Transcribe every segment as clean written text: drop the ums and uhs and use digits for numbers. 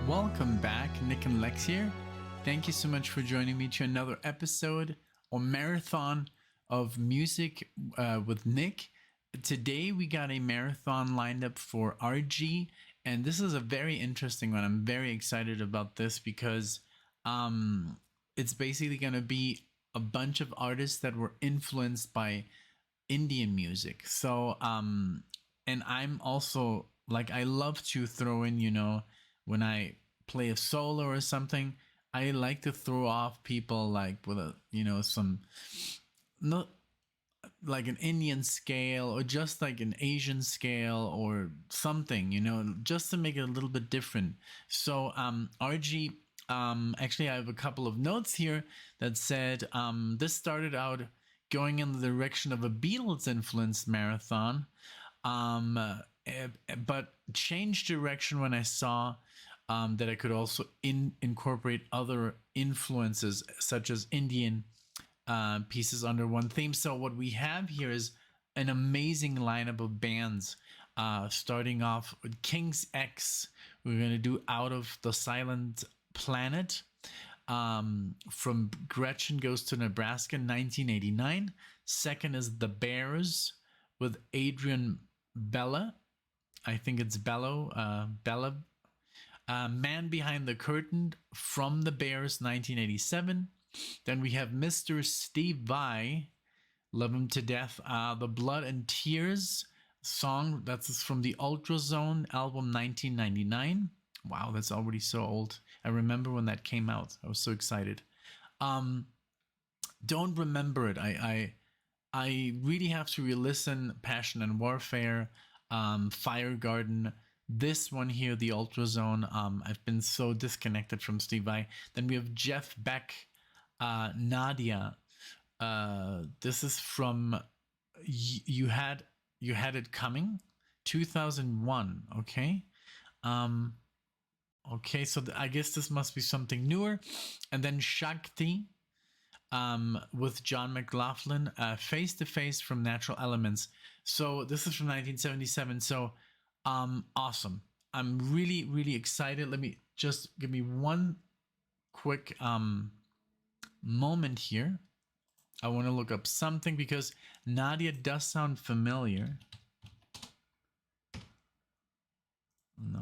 Welcome back, NicknLex here. Thank you so much for joining me to another episode or marathon of music with Nick. Today we got a marathon lined up for RG, and this is a very interesting one. I'm very excited about this because it's basically going to be a bunch of artists that were influenced by Indian music. So, and I'm also like, I love to throw in, when I play a solo or something, I like to throw off people like with a, some, not like an Indian scale or just like an Asian scale or something, just to make it a little bit different. So, RG, actually, I have a couple of notes here that said this started out going in the direction of a Beatles influenced marathon, but changed direction when I saw that I could also incorporate other influences such as Indian pieces under one theme. So what we have here is an amazing lineup of bands, starting off with King's X. We're going to do Out of the Silent Planet. From Gretchen Goes to Nebraska, 1989. Second is The Bears with Adrian Belew. I think it's Belew. Man Behind the Curtain from The Bears, 1987. Then we have Mr. Steve Vai, Love Him to Death. The Blood and Tears song, that's from the Ultrazone album, 1999. Wow, that's already so old. I remember when that came out. I was so excited. Don't remember it. I really have to re-listen. Passion and Warfare, Fire Garden. This one here, the Ultrazone. I've been so disconnected from Steve Vai. Then we have Jeff Beck, Nadia. This is from You Had It Coming, 2001. Okay. Okay, so I guess this must be something newer. And then Shakti, with John McLaughlin, Face to Face from Natural Elements. So this is from 1977. So awesome. I'm really, really excited. Let me just give me one quick moment here. I want to look up something because Nadia does sound familiar. No.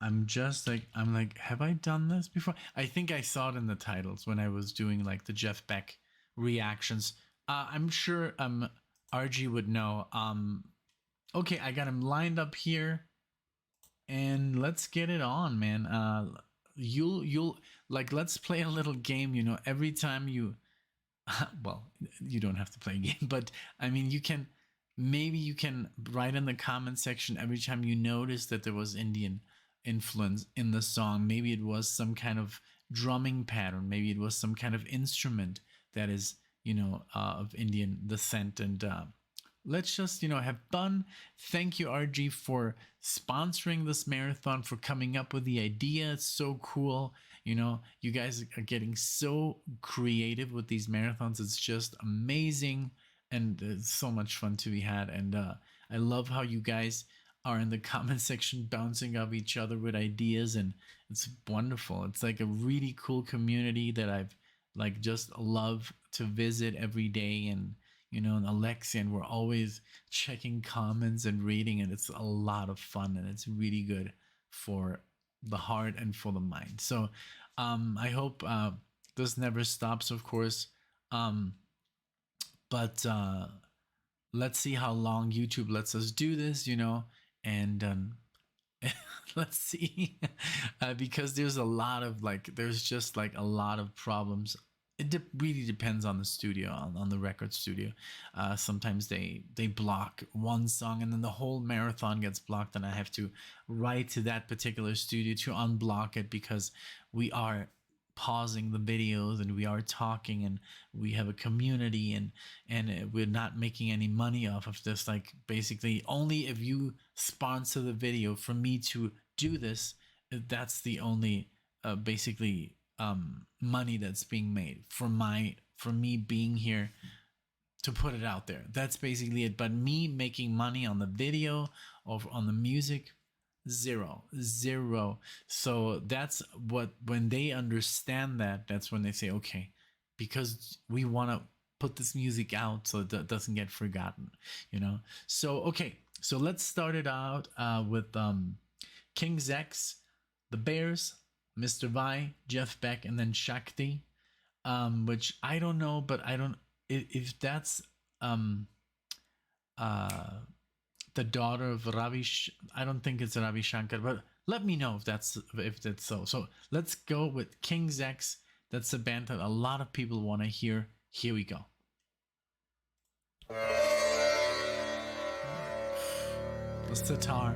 I'm like, have I done this before? I think I saw it in the titles when I was doing like the Jeff Beck reactions. I'm sure RG would know. Okay, I got him lined up here, and let's get it on, man. You'll like, let's play a little game. Every time you, well, you don't have to play a game, but I mean, you can write in the comment section every time you notice that there was Indian influence in the song. Maybe it was some kind of drumming pattern, maybe it was some kind of instrument that is of Indian descent. And let's just have fun. Thank you, RG, for sponsoring this marathon, for coming up with the idea. It's so cool. You guys are getting so creative with these marathons. It's just amazing, and it's so much fun to be had. And I love how you guys are in the comment section bouncing off each other with ideas, and it's wonderful. It's like a really cool community that I've like just love to visit every day. And and Alexia, and we're always checking comments and reading, and it's a lot of fun, and it's really good for the heart and for the mind. So I hope this never stops, of course. But let's see how long YouTube lets us do this, and let's see. Because there's just like a lot of problems. It really depends on the studio, on the record studio. Sometimes they block one song, and then the whole marathon gets blocked, and I have to write to that particular studio to unblock it, because we are pausing the videos, and we are talking, and we have a community, and we're not making any money off of this. Like, basically, only if you sponsor the video for me to do this, that's the only basically money that's being made for me being here to put it out there. That's basically it. But me making money on the video or on the music, zero, zero. So that's what, when they understand that, that's when they say, okay, because we want to put this music out so that doesn't get forgotten, you know? So, okay, so let's start it out with King Zex, the Bears, Mr. Vi, Jeff Beck, and then Shakti, which I don't know, but I don't, if that's the daughter of I don't think it's Ravi Shankar, but let me know if that's so. So let's go with King Zex. That's a band that a lot of people want to hear. Here we go. The sitar.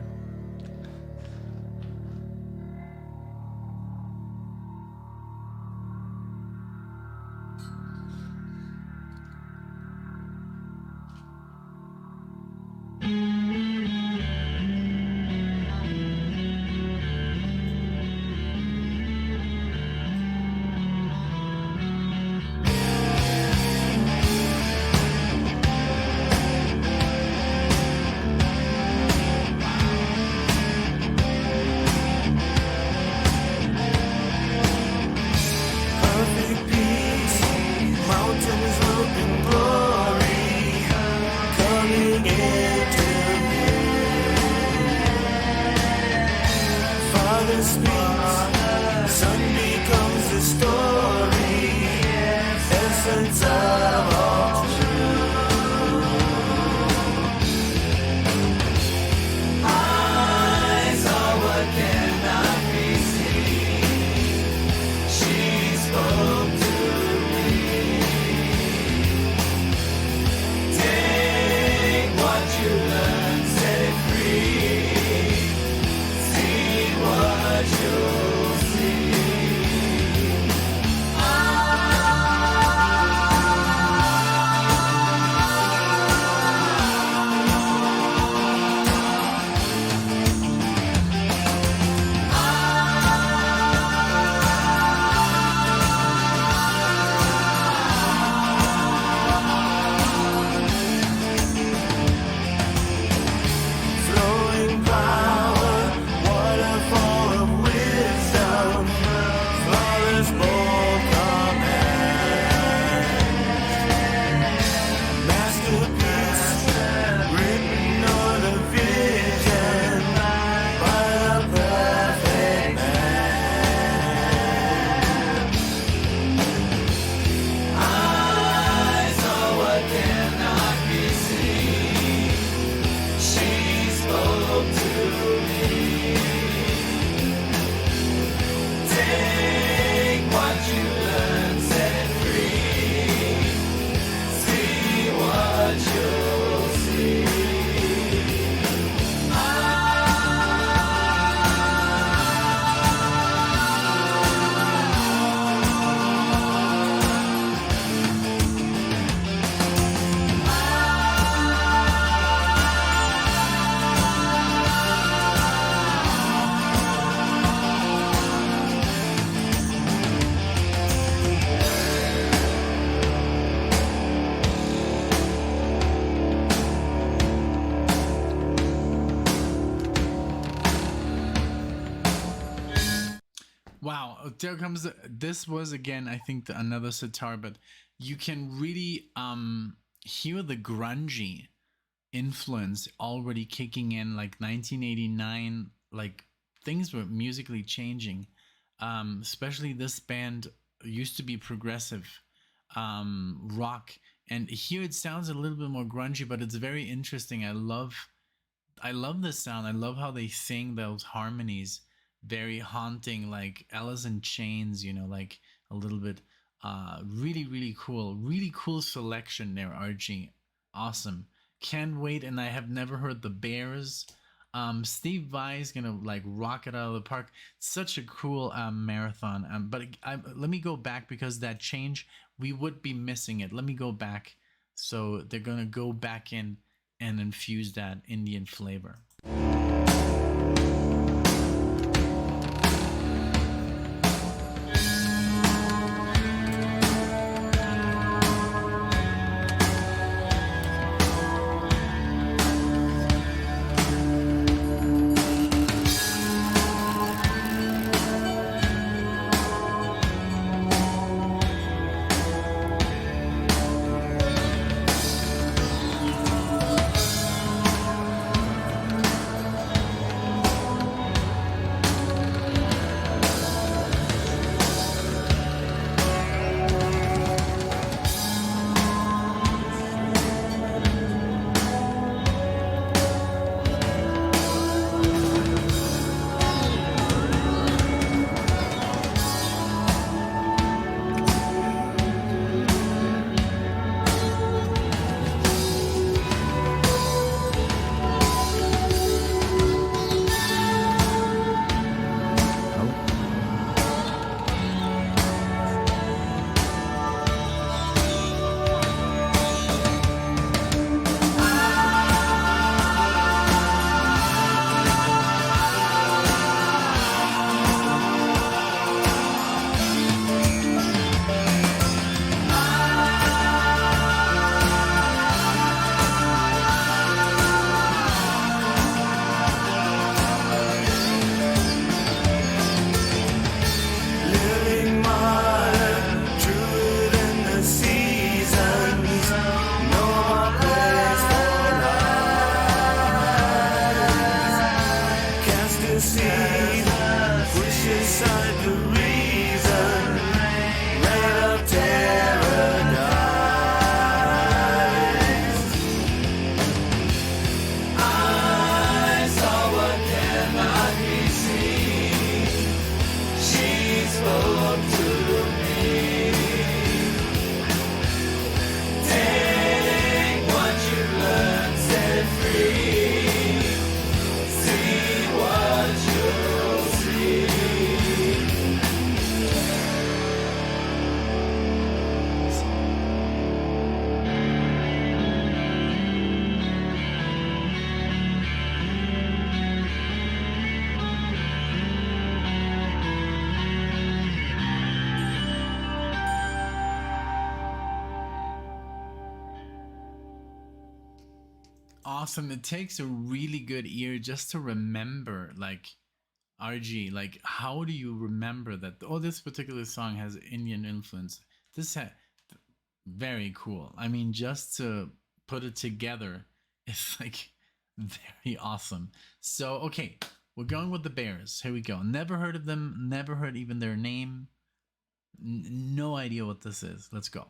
Wow, there comes this was again, I think, another sitar, but you can really hear the grungy influence already kicking in, like 1989. Like, things were musically changing. Especially this band used to be progressive rock, and here it sounds a little bit more grungy, but it's very interesting. I love this sound. I love how they sing those harmonies, very haunting, like Alice in Chains, you know, like a little bit. Really cool selection there, RG. Awesome. Can't wait. And I have never heard the Bears. Steve Vai's gonna like rock it out of the park. Such a cool marathon. But let me go back, because that change, we would be missing it. Let me go back. So they're gonna go back in and infuse that Indian flavor. awesome. It takes a really good ear just to remember, like, RG, like, how do you remember that? Oh, this particular song has Indian influence. This very cool. I mean, just to put it together, it's like very awesome. So, okay, we're going with the Bears. Here we go. Never heard of them. Never heard even their name. No idea what this is. Let's go.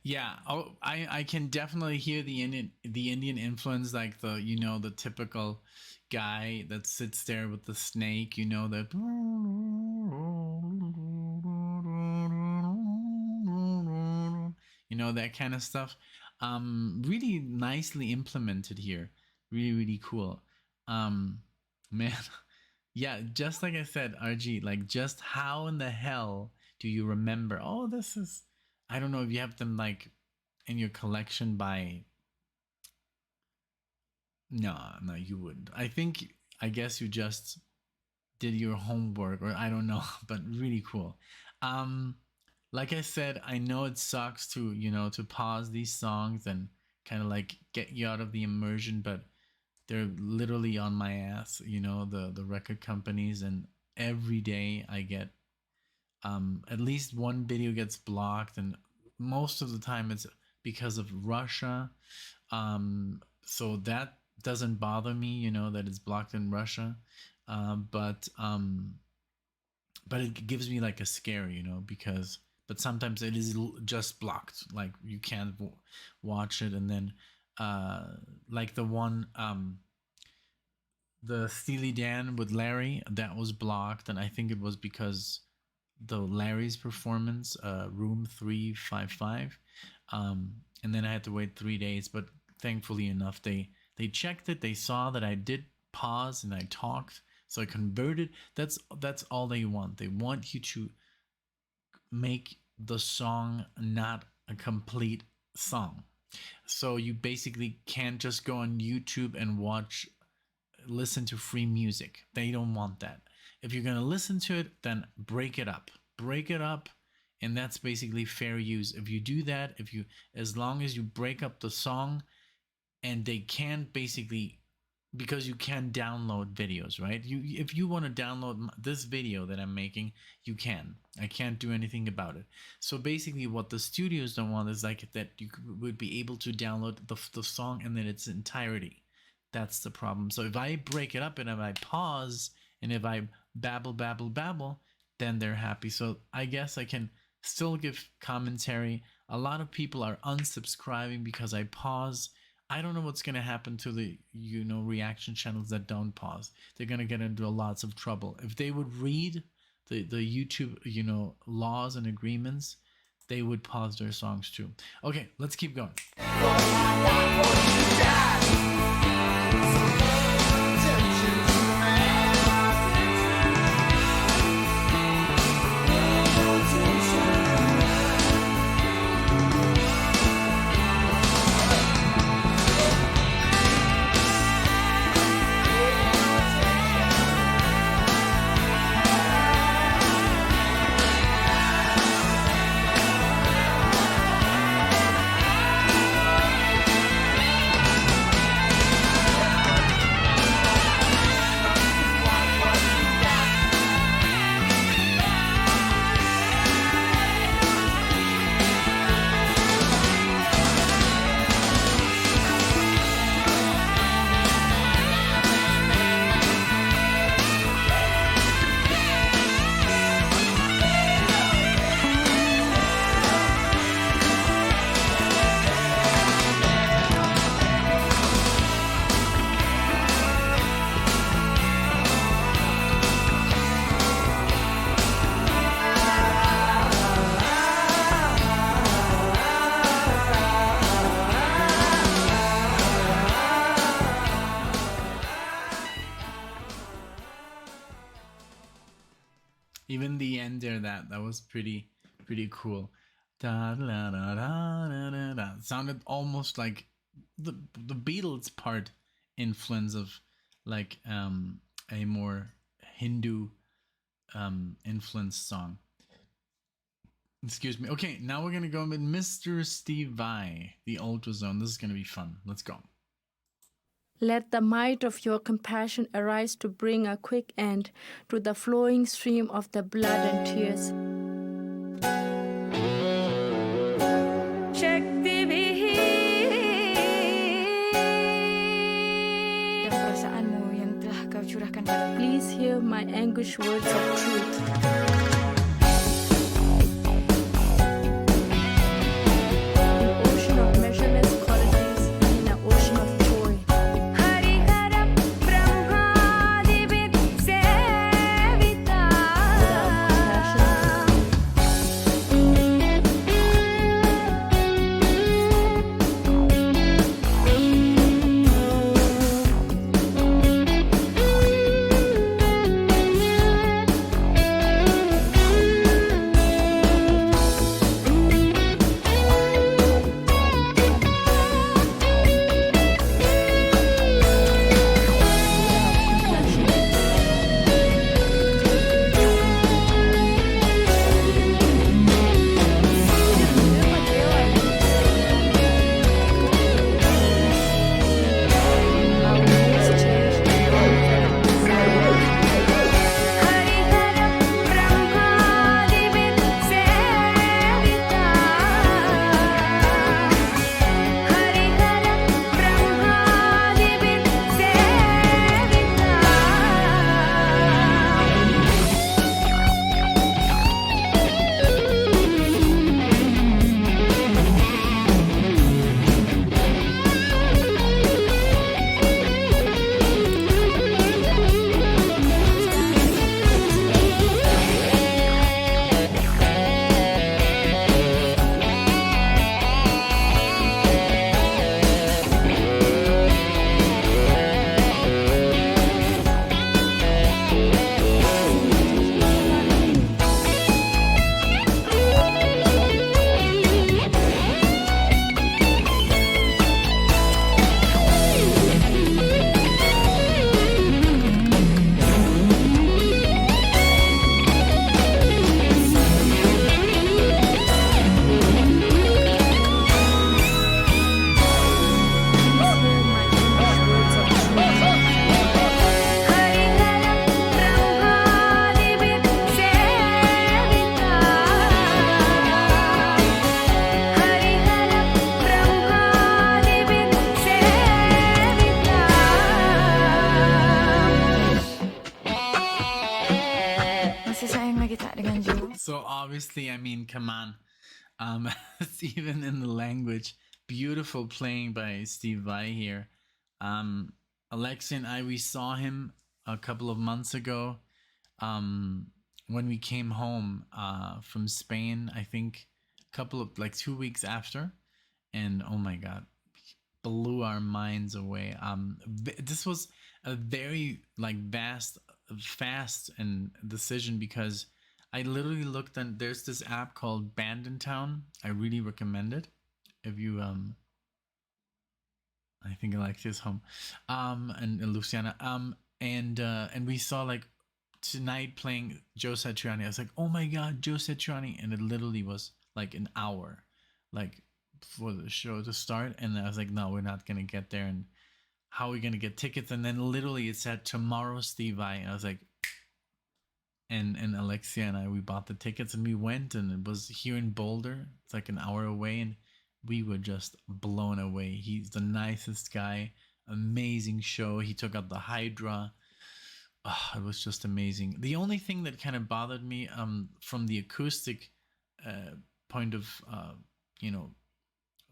Yeah, oh, I can definitely hear the Indian influence, like the the typical guy that sits there with the snake, that that kind of stuff. Really nicely implemented here. Really, really cool. Um, man, yeah, just like I said, RG, like just how in the hell do you remember? Oh, this is. I don't know if you have them like in your collection by. No, no, you wouldn't. I guess you just did your homework, or I don't know, but really cool. Um, like I said, I know it sucks to to pause these songs and kind of like get you out of the immersion, but they're literally on my ass. The record companies, and every day I get at least one video gets blocked, and most of the time it's because of Russia. So that doesn't bother me, that it's blocked in Russia. But it gives me like a scare, because but sometimes it is just blocked, like you can't watch it, and then uh like the Steely Dan with Larry, that was blocked, and I think it was because the Larry's performance, Room 355, and then I had to wait 3 days. But thankfully enough, they checked it. They saw that I did pause and I talked, so I converted. That's all they want. They want you to make the song not a complete song. So you basically can't just go on YouTube and listen to free music. They don't want that. If you're going to listen to it, then break it up. Break it up, and that's basically fair use. If you do that, as long as you break up the song, and they can't basically, because you can download videos, right? If you want to download this video that I'm making, you can. I can't do anything about it. So basically what the studios don't want is like that you would be able to download the song and then its entirety. That's the problem. So if I break it up and if I pause and if I babble, then they're happy. So I guess I can still give commentary. A lot of people are unsubscribing because I pause. I don't know what's going to happen to the, reaction channels that don't pause. They're going to get into lots of trouble. If they would read the YouTube, laws and agreements, they would pause their songs too. Okay, let's keep going. Even the end there, that was pretty cool. Da, da, da, da, da, da. It sounded almost like the Beatles part influence of like a more Hindu influenced song. Excuse me. Okay, now we're gonna go with Mr. Steve Vai, the Ultrazone. This is gonna be fun. Let's go. Let the might of your compassion arise to bring a quick end to the flowing stream of the blood and tears. Shakti dan perasaanmu yang telah kau curahkan pada. Please hear my anguished words of truth. Honestly, I mean, come on. It's even in the language, beautiful playing by Steve Vai here. Um, Alexia and I, we saw him a couple of months ago. Um, when we came home from Spain, I think a couple of like 2 weeks after, and oh my god, blew our minds away. This was a very like fast and decision because I literally looked and there's this app called Town. I really recommend it. If you I think Alexia's home, and Luciana, and we saw like tonight playing Joe Satriani. I was like, oh my god, Joe Satriani, and it literally was like an hour, like for the show to start, and I was like, no, we're not gonna get there, and how are we gonna get tickets? And then literally it said tomorrow, Steve Vai, and I was like, and Alexia and I, we bought the tickets and we went, and it was here in Boulder. It's like an hour away, and we were just blown away. He's the nicest guy, amazing show. He took out the Hydra. Oh, it was just amazing. The only thing that kind of bothered me, from the acoustic point of you know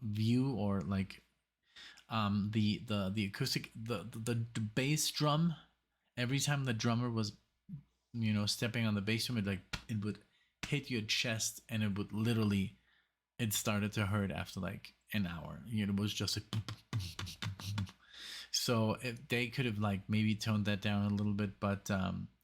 view, or like the acoustic, the bass drum. Every time the drummer was stepping on the bass drum, it would hit your chest, and it would literally, it started to hurt after like an hour. It was just like so if they could have like maybe toned that down a little bit, but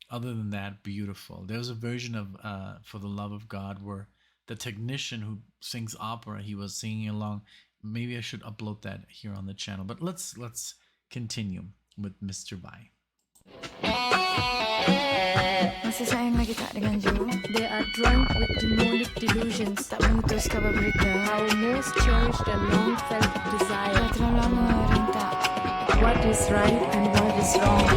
other than that, beautiful. There's a version of For the Love of God where the technician who sings opera, he was singing along. Maybe I should upload that here on the channel, but let's continue with Mr. Vai. Masih sayang lagi tak dengan Joe? They are drunk with demonic delusions. Tak mengutus kabar berita. Our most cherished and long-felt Dah desire. terlalu lama rentak. What is right and what is wrong.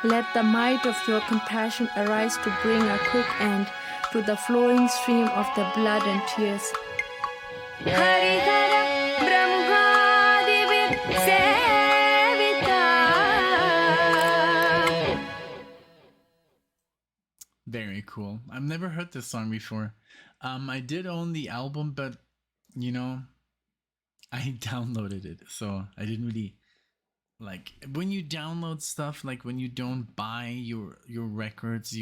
Let the might of your compassion arise to bring a quick end to the flowing stream of the blood and tears. Very cool. I've never heard this song before. I did own the album, but I downloaded it, so I didn't really like when you download stuff. Like when you don't buy your records,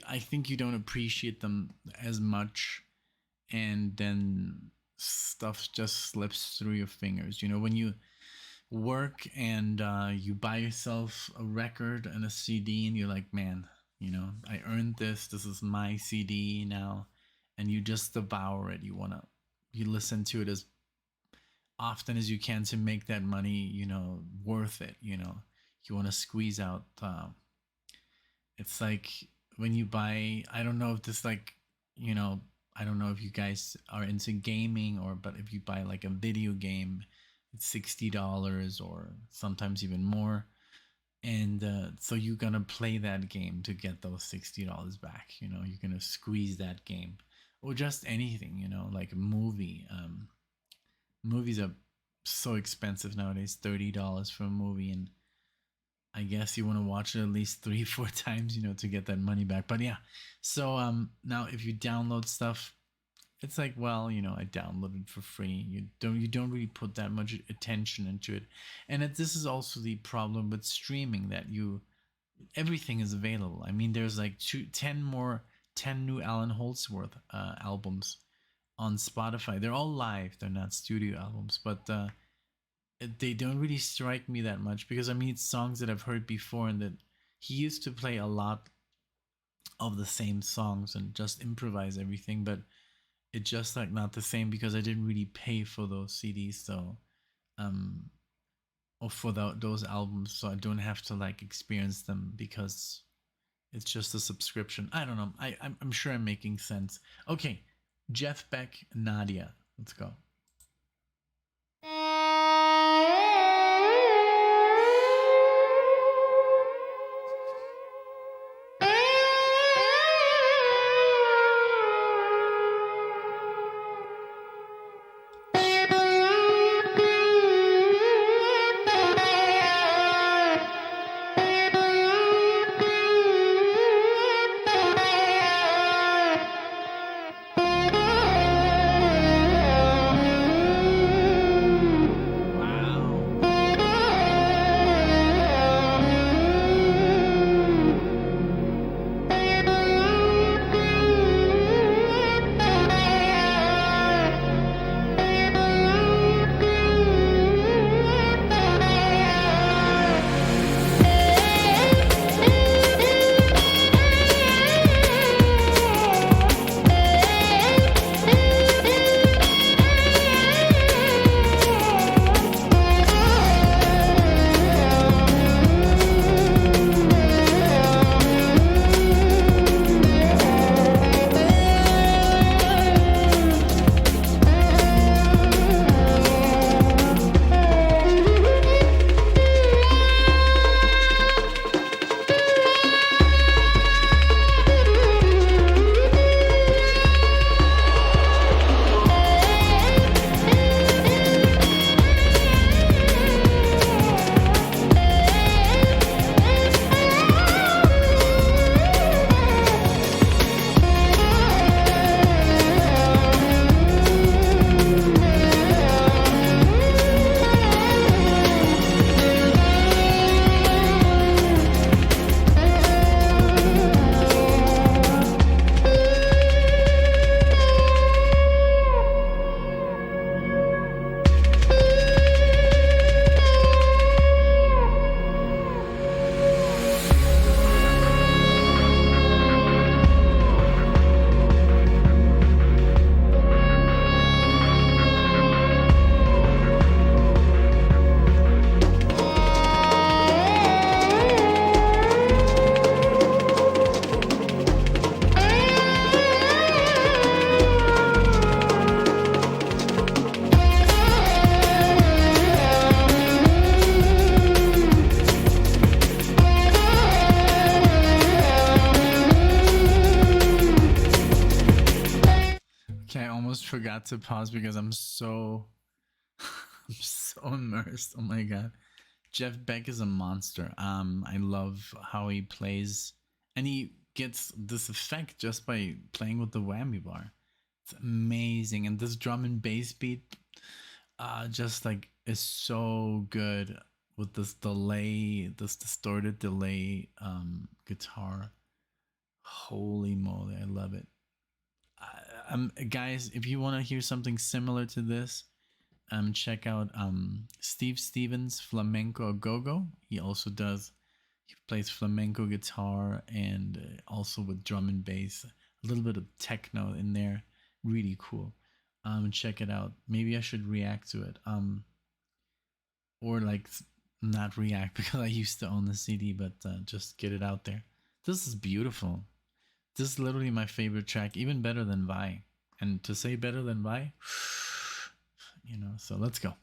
I think you don't appreciate them as much, and then stuff just slips through your fingers. When you work and you buy yourself a record and a CD, and you're like, man, I earned this. This is my CD now, and you just devour it. You listen to it as often as you can to make that money, worth it. You want to squeeze out. It's like when you buy. I don't know if this I don't know if you guys are into gaming, but if you buy like a video game, it's $60 or sometimes even more. And so you're gonna play that game to get those $60 back. You're gonna squeeze that game, or just anything. Like a movie. Movies are so expensive nowadays. $30 for a movie, and I guess you want to watch it at least 3-4 times, to get that money back. But yeah, so now if you download stuff, it's like, well, I downloaded for free. You don't really put that much attention into it, and this is also the problem with streaming, that everything is available. I mean, there's like 10 new Alan Holdsworth albums on Spotify. They're all live. They're not studio albums, but they don't really strike me that much because I mean, it's songs that I've heard before, and that he used to play a lot of the same songs and just improvise everything, but it's just like not the same because I didn't really pay for those CDs, so or for those albums, so I don't have to like experience them because it's just a subscription. I don't know. I'm sure I'm making sense. Okay, Jeff Beck, Nadia. Let's go. Forgot to pause because I'm so immersed. Oh my god, Jeff Beck is a monster. I love how he plays, and he gets this effect just by playing with the whammy bar. It's amazing, and this drum and bass beat, just like is so good with this delay, this distorted delay, guitar. Holy moly, I love it. Guys, if you want to hear something similar to this, check out Steve Stevens' Flamenco Go-Go. He plays flamenco guitar and also with drum and bass, a little bit of techno in there. Really cool. Check it out. Maybe I should react to it. Or like not react because I used to own the CD, but just get it out there. This is beautiful. This is literally my favorite track, even better than Vi. And to say better than Vi, so let's go.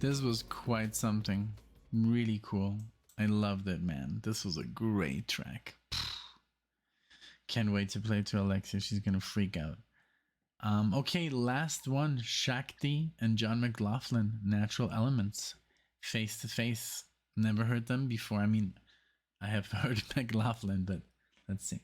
This was quite something. Really cool. I loved it, man. This was a great track. Can't wait to play to Alexia. She's gonna freak out. Okay, last one. Shakti and John McLaughlin, Natural Elements. Face to Face. Never heard them before. I mean, I have heard McLaughlin, but let's see.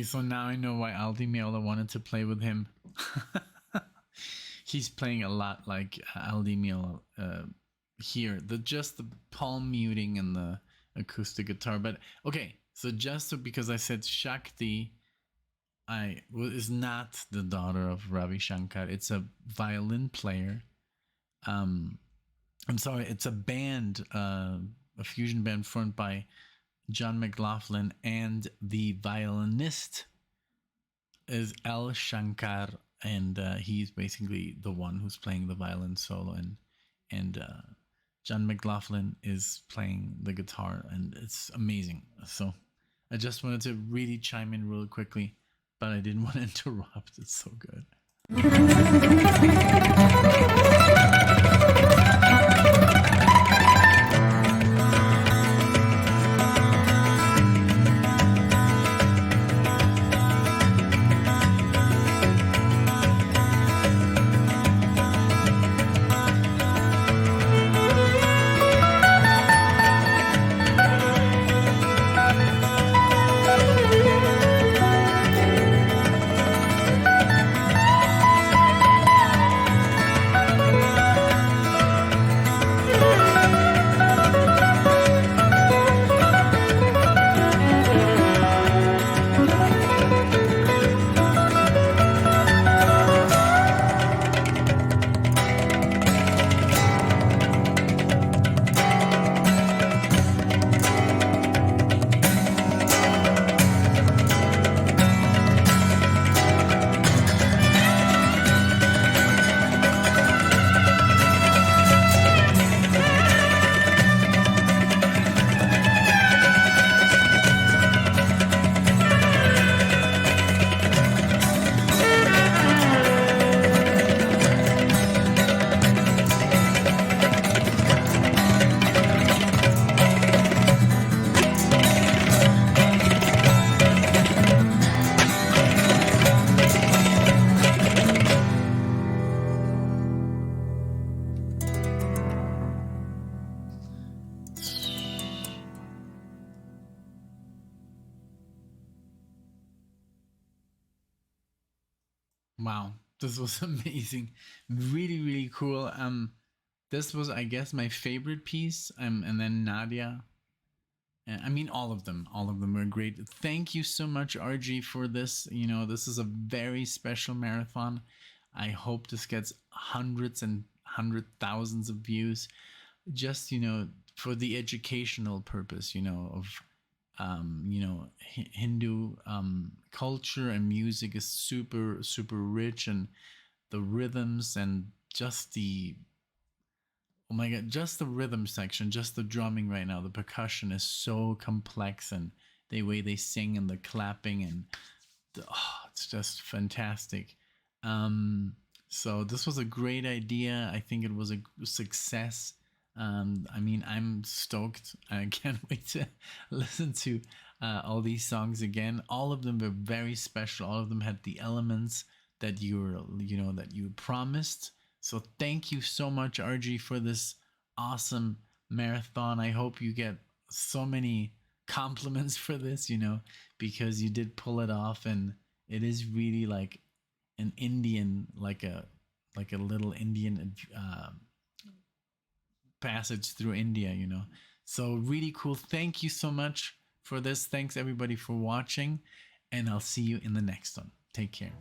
So now I know why Aldi Meola wanted to play with him. He's playing a lot like Aldi Meola here. Just the palm muting and the acoustic guitar. But okay, so just because I said Shakti, is not the daughter of Ravi Shankar. It's a violin player. I'm sorry, it's a band, a fusion band formed by John McLaughlin, and the violinist is L. Shankar, and he's basically the one who's playing the violin solo, and John McLaughlin is playing the guitar, and it's amazing. So I just wanted to really chime in real quickly, but I didn't want to interrupt. It's so good. Wow, this was amazing. Really, really cool. This was, I guess, my favorite piece. And then Nadia. I mean, all of them were great. Thank you so much, RG, for this. You know, this is a very special marathon. I hope this gets hundreds and thousands of views. Just, you know, for the educational purpose, you know, of Hindu culture and music is super, super rich, and the rhythms and just the, oh my God, just the rhythm section, just the drumming right now, the percussion is so complex, and the way they sing and the clapping, and it's just fantastic. So this was a great idea. I think it was a success. I mean, I'm stoked. I can't wait to listen to all these songs again. All of them were very special. All of them had the elements that you promised. So thank you so much, RG, for this awesome marathon. I hope you get so many compliments for this, because you did pull it off, and it is really like an Indian, like a little Indian passage through India, So really cool. Thank you so much for this. Thanks everybody for watching, and I'll see you in the next one. Take care.